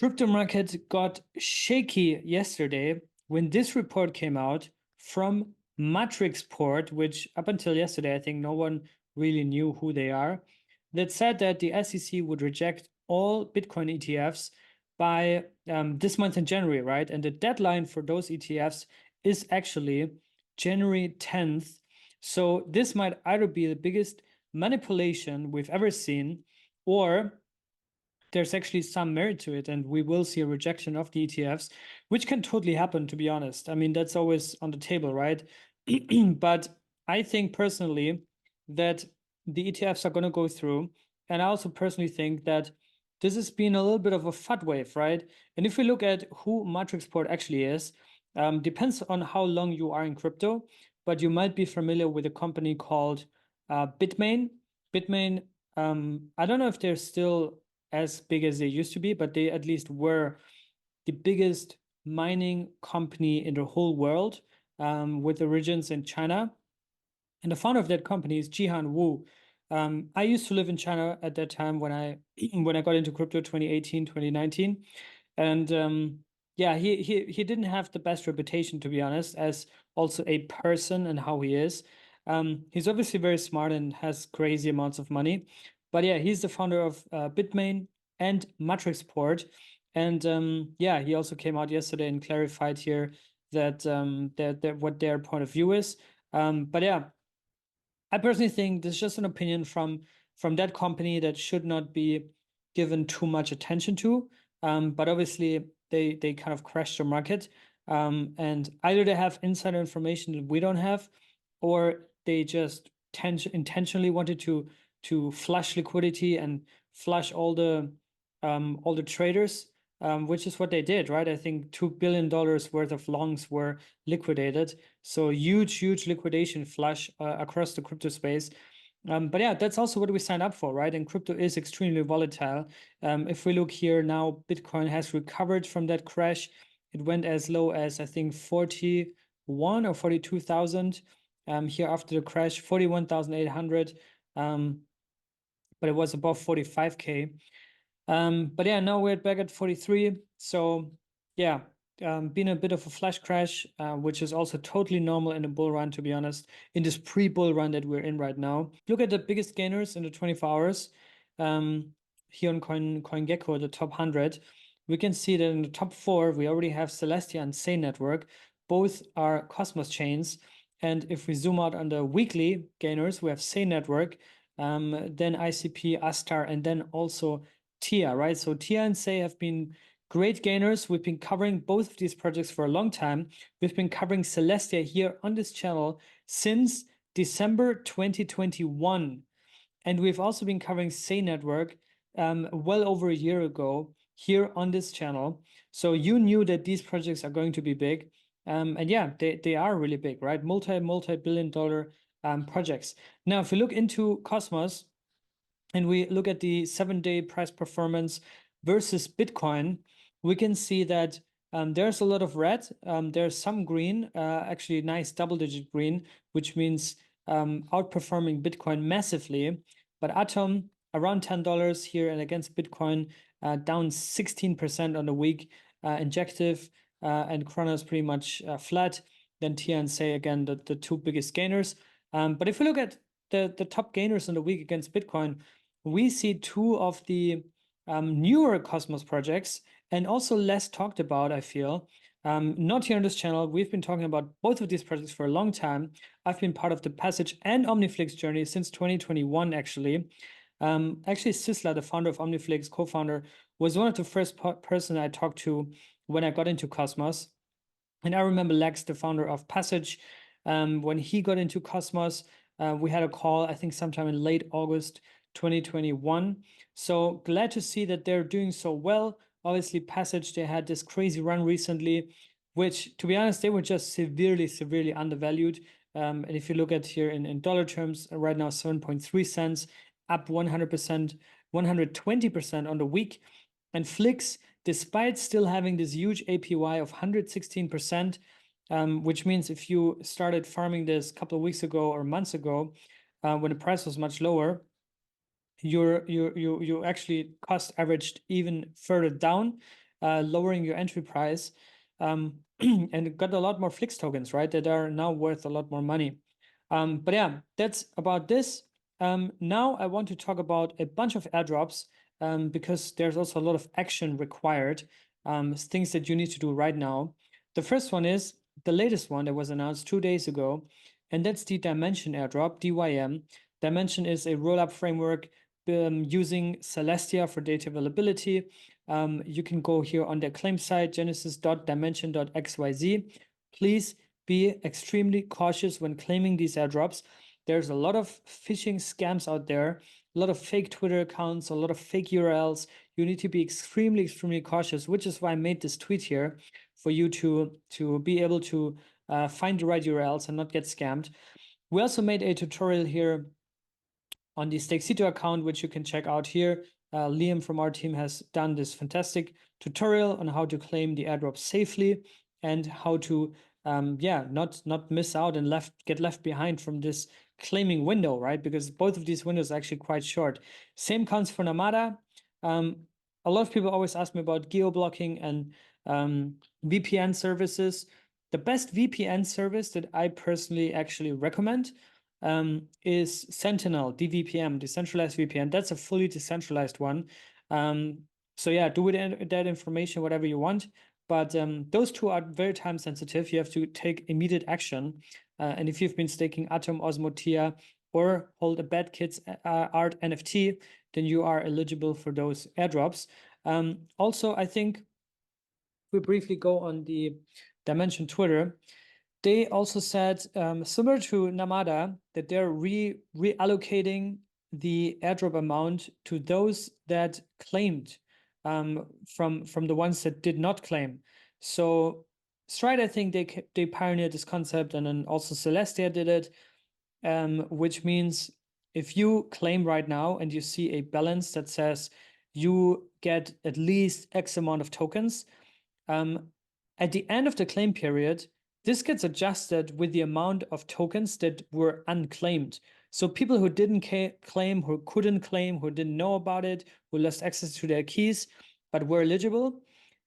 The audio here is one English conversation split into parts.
Crypto market got shaky yesterday when this report came out from Matrixport, which up until yesterday, I think no one really knew who they are, that said that the SEC would reject all Bitcoin ETFs by this month in January, right? And the deadline for those ETFs is actually January 10th. So this might either be the biggest manipulation we've ever seen, or there's actually some merit to it, and we will see a rejection of the ETFs, which can totally happen, to be honest. I mean, that's always on the table, right? But I think personally that the ETFs are going to go through. And I also personally think that this has been a little bit of a FUD wave, right? And if we look at who Matrixport actually is, depends on how long you are in crypto, but you might be familiar with a company called Bitmain. Bitmain, I don't know if they're still as big as they used to be, but they at least were the biggest mining company in the whole world, with origins in China. And the founder of that company is Jihan Wu. I used to live in China at that time when I got into crypto, 2018, 2019. And yeah, he didn't have the best reputation, to be honest, as also a person and how he is. He's obviously very smart and has crazy amounts of money. But yeah, he's the founder of Bitmain and Matrixport. And yeah, he also came out yesterday and clarified here that what their point of view is. But yeah, I personally think this is just an opinion from that company that should not be given too much attention to. But obviously they kind of crashed the market. And either they have insider information that we don't have, or they just intentionally wanted to flush liquidity and flush all the traders, which is what they did, right? I think $2 billion worth of longs were liquidated. So huge liquidation flush across the crypto space. But yeah, that's also what we signed up for, right? And crypto is extremely volatile. If we look here now, Bitcoin has recovered from that crash. It went as low as, I think, 41 or 42,000 here after the crash, 41,800. But it was above 45K. But yeah, now we're back at 43. So yeah, been a bit of a flash crash, which is also totally normal in a bull run, to be honest, in this pre-bull run that we're in right now. Look at the biggest gainers in the 24 hours. Here on CoinGecko, the top 100, we can see that in the top 4, we already have Celestia and Say Network. Both are Cosmos chains. And if we zoom out on the weekly gainers, we have Say Network, then ICP, Astar, and then also TIA, right? So TIA and Say have been great gainers. We've been covering both of these projects for a long time. We've been covering Celestia here on this channel since December 2021. And we've also been covering Say Network well over a year ago here on this channel. So you knew that these projects are going to be big. And yeah, they are really big, right? Multi-billion dollar projects. Now, if we look into Cosmos and we look at the 7-day price performance versus Bitcoin, we can see that there's a lot of red. There's some green, actually nice double-digit green, which means outperforming Bitcoin massively. But Atom around $10 here, and against Bitcoin down 16% on the week. Injective and Chronos pretty much flat. Then TIA and Say again the two biggest gainers. But if we look at the top gainers on the week against Bitcoin, we see two of the newer Cosmos projects, and also less talked about, I feel. Not here on this channel. We've been talking about both of these projects for a long time. I've been part of the Passage and OmniFlix journey since 2021, actually. Actually, Sisla, the founder of OmniFlix, co-founder, was one of the first person I talked to when I got into Cosmos. And I remember Lex, the founder of Passage, when he got into Cosmos, we had a call, I think sometime in late August 2021. So glad to see that they're doing so well. Obviously, Passage, they had this crazy run recently, which, to be honest, they were just severely undervalued. And if you look at here in dollar terms, right now 7.3 cents, up 100%, 120% on the week. And Flix, despite still having this huge APY of 116%, which means if you started farming this a couple of weeks ago or months ago, when the price was much lower, you actually cost averaged even further down. lowering your entry price, and got a lot more Flix tokens, right, that are now worth a lot more money. But yeah, that's about this. Now I want to talk about a bunch of airdrops, because there's also a lot of action required, things that you need to do right now. The first one is the latest one that was announced 2 days ago, and that's the Dymension airdrop, DYM. Dymension is a rollup framework using Celestia for data availability. You can go here on their claim site, genesis.dymension.xyz. Please be extremely cautious when claiming these airdrops. There's a lot of phishing scams out there, a lot of fake Twitter accounts, a lot of fake URLs. You need to be extremely, extremely cautious, which is why I made this tweet here for you to be able to find the right URLs and not get scammed. We also made a tutorial here on the Cryptocito account, which you can check out here. Liam from our team has done this fantastic tutorial on how to claim the airdrop safely and how to not miss out and get left behind from this claiming window, right? Because both of these windows are actually quite short. Same counts for Namada. A lot of people always ask me about geo-blocking and VPN services. The best VPN service that I personally actually recommend is Sentinel, DVPM, decentralized VPN. That's a fully decentralized one. So yeah, do with that information whatever you want. But those two are very time sensitive. You have to take immediate action. And if you've been staking Atom, Osmo, Tia, or hold a Bad Kids art NFT, then you are eligible for those airdrops. Also, I think we briefly go on the Dymension Twitter. They also said, similar to Namada, that they're reallocating the airdrop amount to those that claimed from the ones that did not claim. So Stride, I think they pioneered this concept, and then also Celestia did it, which means if you claim right now and you see a balance that says you get at least X amount of tokens, at the end of the claim period, this gets adjusted with the amount of tokens that were unclaimed. So people who didn't claim, who couldn't claim, who didn't know about it, who lost access to their keys, but were eligible,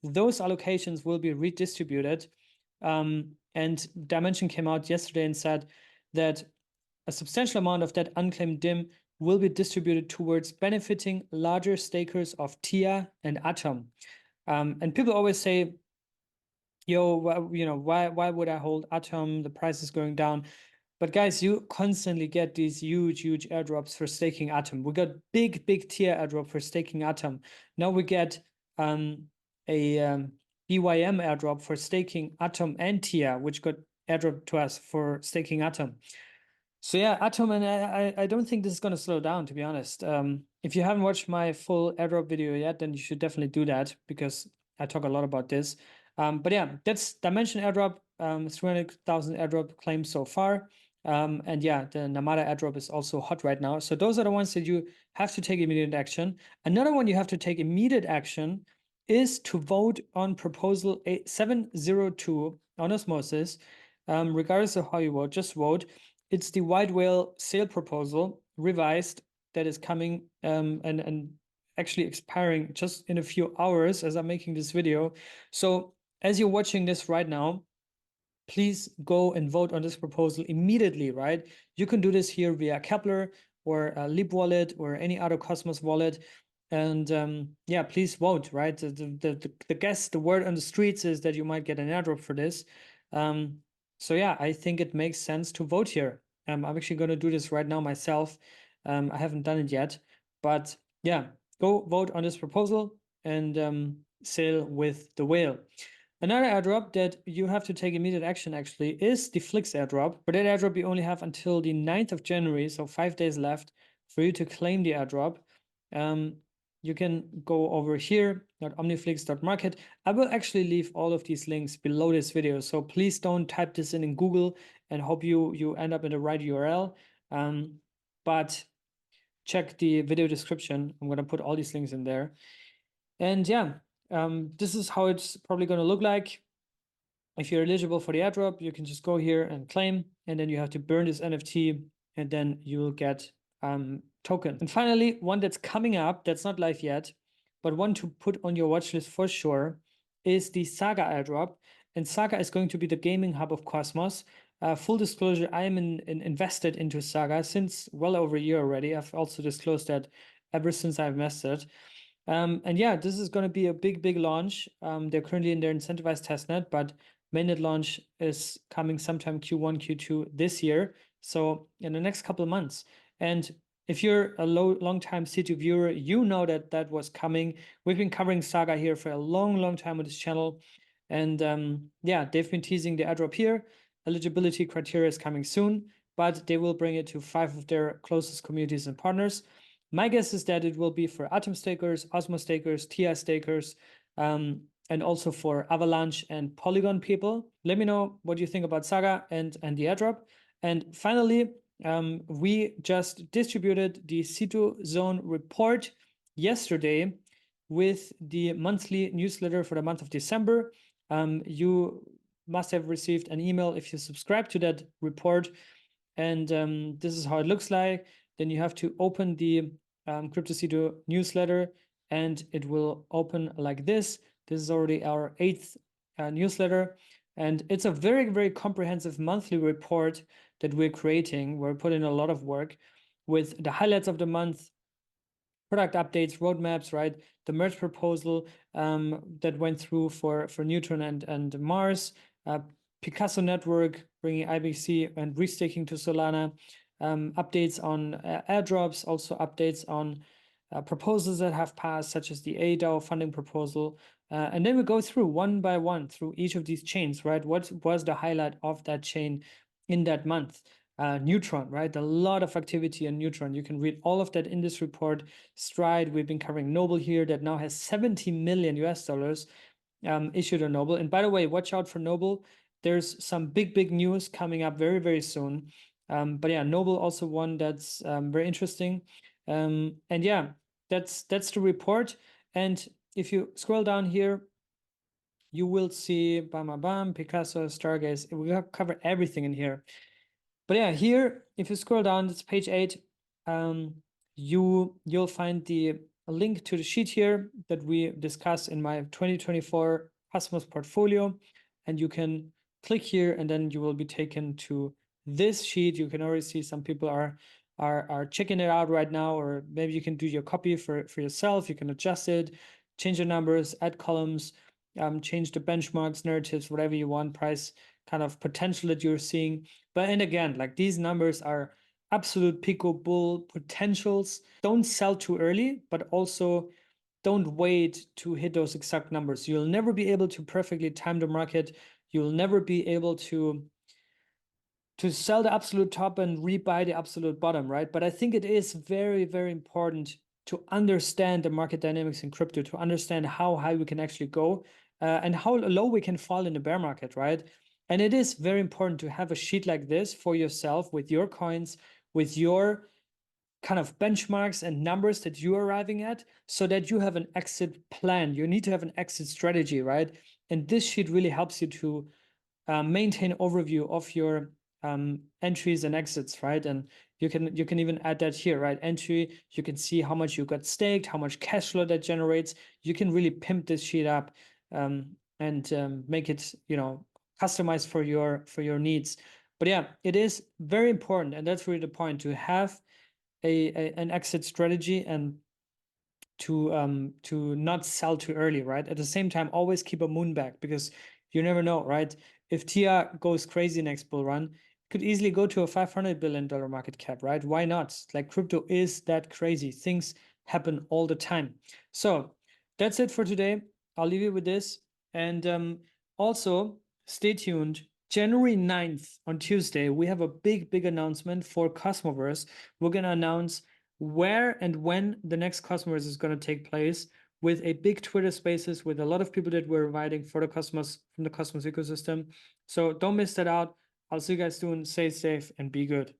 those allocations will be redistributed. And Dymension came out yesterday and said that a substantial amount of that unclaimed DIM will be distributed towards benefiting larger stakers of TIA and Atom. And people always say, yo, why would I hold Atom? The price is going down. But guys, you constantly get these huge airdrops for staking Atom. We got big tier airdrop for staking Atom. Now we get a DYM airdrop for staking Atom and Tia, which got airdrop to us for staking Atom. So yeah, Atom, and I don't think this is going to slow down, to be honest. If you haven't watched my full airdrop video yet, then you should definitely do that, because I talk a lot about this. But yeah, that's Dymension airdrop, 300,000 airdrop claims so far. And yeah, the Namada airdrop is also hot right now. So those are the ones that you have to take immediate action. Another one you have to take immediate action is to vote on proposal 702 on osmosis. Regardless of how you vote, just vote. It's the WhiteWhale SAIL proposal revised that is coming and actually expiring just in a few hours as I'm making this video. So as you're watching this right now, please go and vote on this proposal immediately, right? You can do this here via Kepler or Leap Wallet or any other Cosmos wallet. And yeah, please vote, right? The guess, the word on the streets is that you might get an airdrop for this. So yeah, I think it makes sense to vote here. I'm actually going to do this right now myself. I haven't done it yet, but yeah, go vote on this proposal and sail with the whale. Another airdrop that you have to take immediate action actually is the FLIX airdrop. For that airdrop, you only have until the 9th of January, so 5 days left for you to claim the airdrop. You can go over here at omniflix.market. I will actually leave all of these links below this video, so please don't type this in Google and hope you end up in the right URL. But check the video description. I'm going to put all these links in there. And yeah, this is how it's probably going to look like. If you're eligible for the airdrop, you can just go here and claim, and then you have to burn this NFT, and then you will get token. And finally, one that's coming up, that's not live yet, but one to put on your watch list for sure, is the Saga airdrop. And Saga is going to be the gaming hub of Cosmos. Full disclosure, I am invested into Saga since well over a year already. I've also disclosed that ever since I've invested. And yeah, this is going to be a big launch. They're currently in their incentivized testnet, but mainnet launch is coming sometime Q1, Q2 this year. So in the next couple of months. And if you're a long-time Cito viewer, you know that that was coming. We've been covering Saga here for a long time on this channel. And yeah, they've been teasing the airdrop here. Eligibility criteria is coming soon, but they will bring it to 5 of their closest communities and partners. My guess is that it will be for Atom stakers, Osmo stakers, TI stakers, and also for Avalanche and Polygon people. Let me know what you think about Saga and the airdrop. And finally, we just distributed the Cito Zone report yesterday with the monthly newsletter for the month of December. You must have received an email if you subscribe to that report. And this is how it looks like. Then you have to open the Cryptocito newsletter, and it will open like this. This is already our 8th newsletter. And it's a very comprehensive monthly report that we're creating. We're putting a lot of work with the highlights of the month, product updates, roadmaps, right? The merge proposal that went through for Neutron and Mars, Picasso network, bringing IBC and restaking to Solana, updates on airdrops, also updates on proposals that have passed, such as the ADAO funding proposal. And then we go through one by one through each of these chains, right? What was the highlight of that chain in that month? Neutron, right? A lot of activity on Neutron. You can read all of that in this report. Stride, we've been covering Noble here, that now has 70 million US dollars issued on Noble. And by the way, watch out for Noble. There's some big news coming up very soon. But yeah, Noble also one that's very interesting. And yeah, that's the report. And if you scroll down here, you will see Picasso, Stargaze. We have covered everything in here. But yeah, here, if you scroll down, it's page 8. You'll find the link to the sheet here that we discussed in my 2024 Cosmos portfolio, and you can click here, and then you will be taken to this sheet. You can already see some people are checking it out right now, or maybe you can do your copy for yourself. You can adjust it, change the numbers, add columns, change the benchmarks, narratives, whatever you want, price kind of potential that you're seeing. But and again, like these numbers are absolute pico bull potentials. Don't sell too early, but also don't wait to hit those exact numbers. You'll never be able to perfectly time the market. You'll never be able to sell the absolute top and rebuy the absolute bottom, right? But I think it is very important to understand the market dynamics in crypto, to understand how high we can actually go and how low we can fall in the bear market, right? And it is very important to have a sheet like this for yourself with your coins, with your kind of benchmarks and numbers that you're arriving at, so that you have an exit plan. You need to have an exit strategy, right? And this sheet really helps you to maintain overview of your entries and exits, right? And you can even add that here, right? Entry, you can see how much you got staked, how much cash flow that generates. You can really pimp this sheet up and make it, you know, customized for your needs. But yeah, it is very important, and that's really the point, to have an exit strategy and to not sell too early, right? At the same time, always keep a moon back, because you never know, right? If TIA goes crazy next bull run, it could easily go to a $500 billion market cap, right? Why not? Like, crypto is that crazy. Things happen all the time. So that's it for today. I'll leave you with this. And also stay tuned. January 9th on Tuesday, we have a big announcement for Cosmoverse. We're going to announce where and when the next Cosmoverse is going to take place, with a big Twitter Spaces with a lot of people that we're inviting for the Cosmos, from the Cosmos ecosystem. So don't miss that out. I'll see you guys soon. Stay safe and be good.